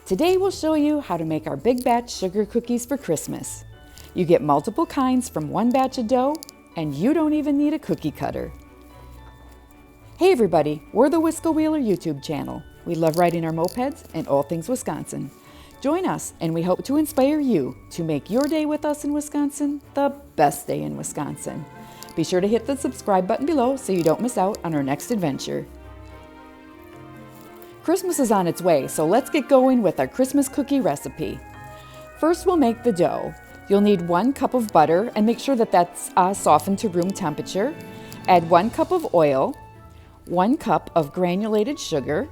Today we'll show you how to make our big batch sugar cookies for Christmas. You get multiple kinds from one batch of dough, and you don't even need a cookie cutter. Hey everybody, we're the Whiskle Wheeler YouTube channel. We love riding our mopeds and all things Wisconsin. Join us and we hope to inspire you to make your day with us in Wisconsin the best day in Wisconsin. Be sure to hit the subscribe button below so you don't miss out on our next adventure. Christmas is on its way, so let's get going with our Christmas cookie recipe. First, we'll make the dough. You'll need 1 cup of butter and make sure that that's softened to room temperature. Add 1 cup of oil, 1 cup of granulated sugar,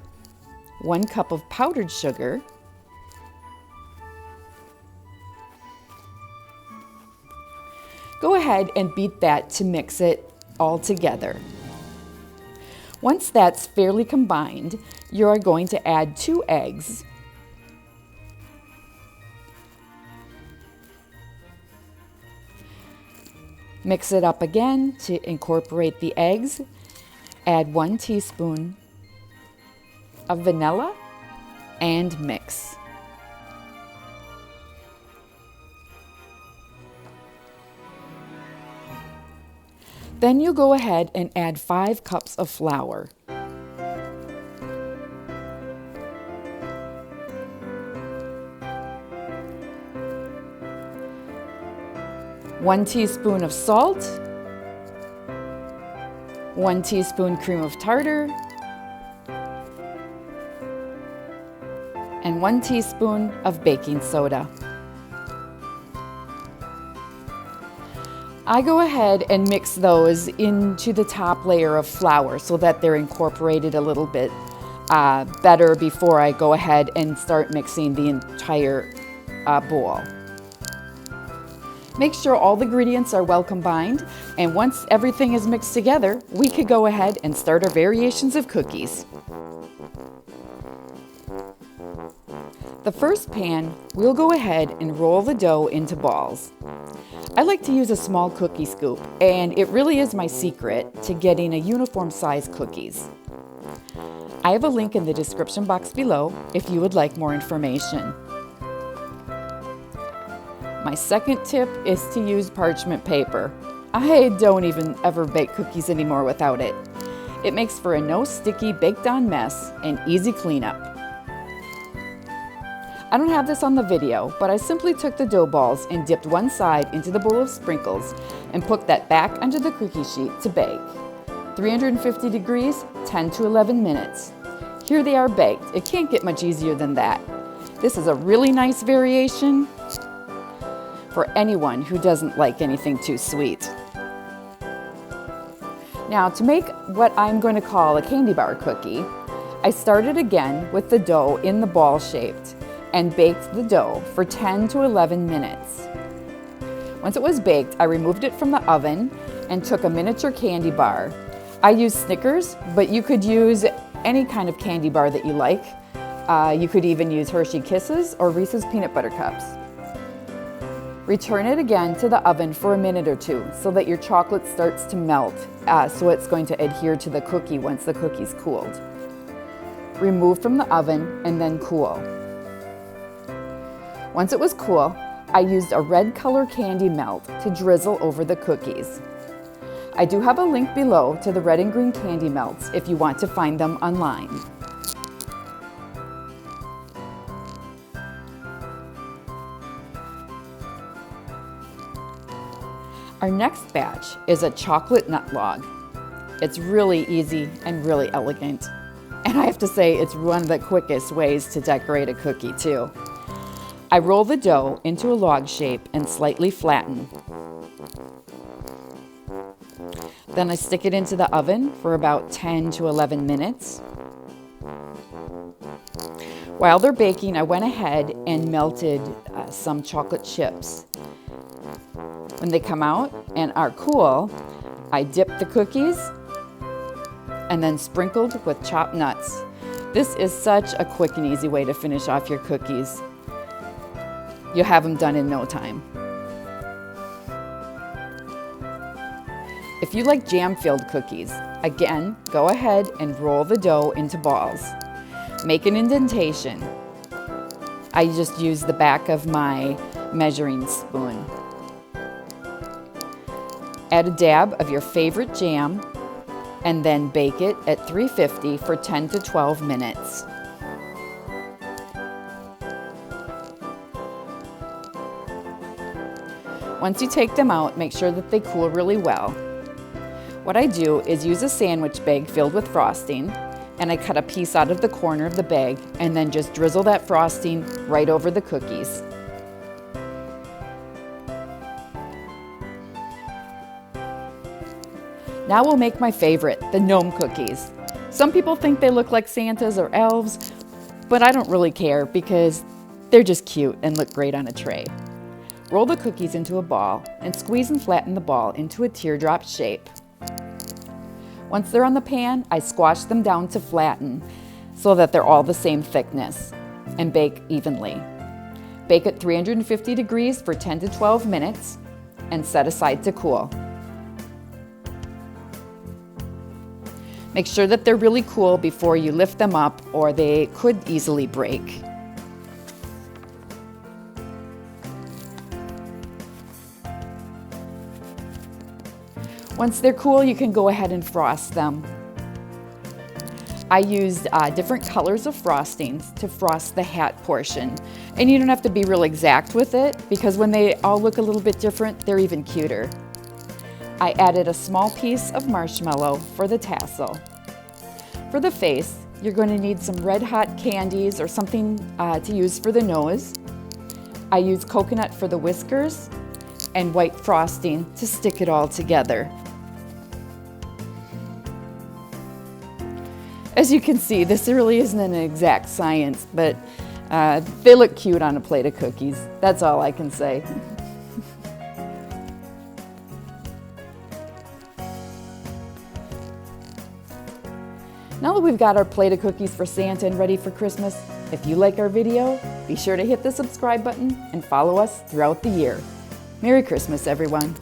1 cup of powdered sugar, go ahead and beat that to mix it all together. Once that's fairly combined, you're going to add 2 eggs. Mix it up again to incorporate the eggs. Add 1 teaspoon of vanilla and mix. Then you go ahead and add 5 cups of flour. One teaspoon of salt, 1 teaspoon cream of tartar, and 1 teaspoon of baking soda. I go ahead and mix those into the top layer of flour so that they're incorporated a little bit better before I go ahead and start mixing the entire bowl. Make sure all the ingredients are well combined, and once everything is mixed together, we could go ahead and start our variations of cookies. The first pan, we'll go ahead and roll the dough into balls. I like to use a small cookie scoop, and it really is my secret to getting a uniform size cookies. I have a link in the description box below if you would like more information. My second tip is to use parchment paper. I don't even ever bake cookies anymore without it. It makes for a no sticky baked on mess and easy cleanup. I don't have this on the video, but I simply took the dough balls and dipped one side into the bowl of sprinkles and put that back onto the cookie sheet to bake. 350 degrees, 10 to 11 minutes. Here they are baked. It can't get much easier than that. This is a really nice variation for anyone who doesn't like anything too sweet. Now, to make what I'm going to call a candy bar cookie, I started again with the dough in the ball shaped and baked the dough for 10 to 11 minutes. Once it was baked, I removed it from the oven and took a miniature candy bar. I used Snickers, but you could use any kind of candy bar that you like. You could even use Hershey Kisses or Reese's Peanut Butter Cups. Return it again to the oven for a minute or 2 so that your chocolate starts to melt, so it's going to adhere to the cookie once the cookie's cooled. Remove from the oven and then cool. Once it was cool, I used a red color candy melt to drizzle over the cookies. I do have a link below to the red and green candy melts if you want to find them online. Our next batch is a chocolate nut log. It's really easy and really elegant. And I have to say, it's one of the quickest ways to decorate a cookie too. I roll the dough into a log shape and slightly flatten. Then I stick it into the oven for about 10 to 11 minutes. While they're baking, I went ahead and melted some chocolate chips. When they come out and are cool, I dip the cookies and then sprinkled with chopped nuts. This is such a quick and easy way to finish off your cookies. You'll have them done in no time. If you like jam-filled cookies, again, go ahead and roll the dough into balls. Make an indentation. I just use the back of my measuring spoon. Add a dab of your favorite jam and then bake it at 350 for 10 to 12 minutes. Once you take them out, make sure that they cool really well. What I do is use a sandwich bag filled with frosting, and I cut a piece out of the corner of the bag and then just drizzle that frosting right over the cookies. Now we'll make my favorite, the gnome cookies. Some people think they look like Santas or elves, but I don't really care because they're just cute and look great on a tray. Roll the cookies into a ball and squeeze and flatten the ball into a teardrop shape. Once they're on the pan, I squash them down to flatten so that they're all the same thickness and bake evenly. Bake at 350 degrees for 10 to 12 minutes and set aside to cool. Make sure that they're really cool before you lift them up or they could easily break. Once they're cool, you can go ahead and frost them. I used different colors of frostings to frost the hat portion. And you don't have to be real exact with it because when they all look a little bit different, they're even cuter. I added a small piece of marshmallow for the tassel. For the face, you're going to need some red hot candies or something to use for the nose. I used coconut for the whiskers and white frosting to stick it all together. As you can see, this really isn't an exact science, but they look cute on a plate of cookies. That's all I can say. Now that we've got our plate of cookies for Santa and ready for Christmas, if you like our video, be sure to hit the subscribe button and follow us throughout the year. Merry Christmas, everyone.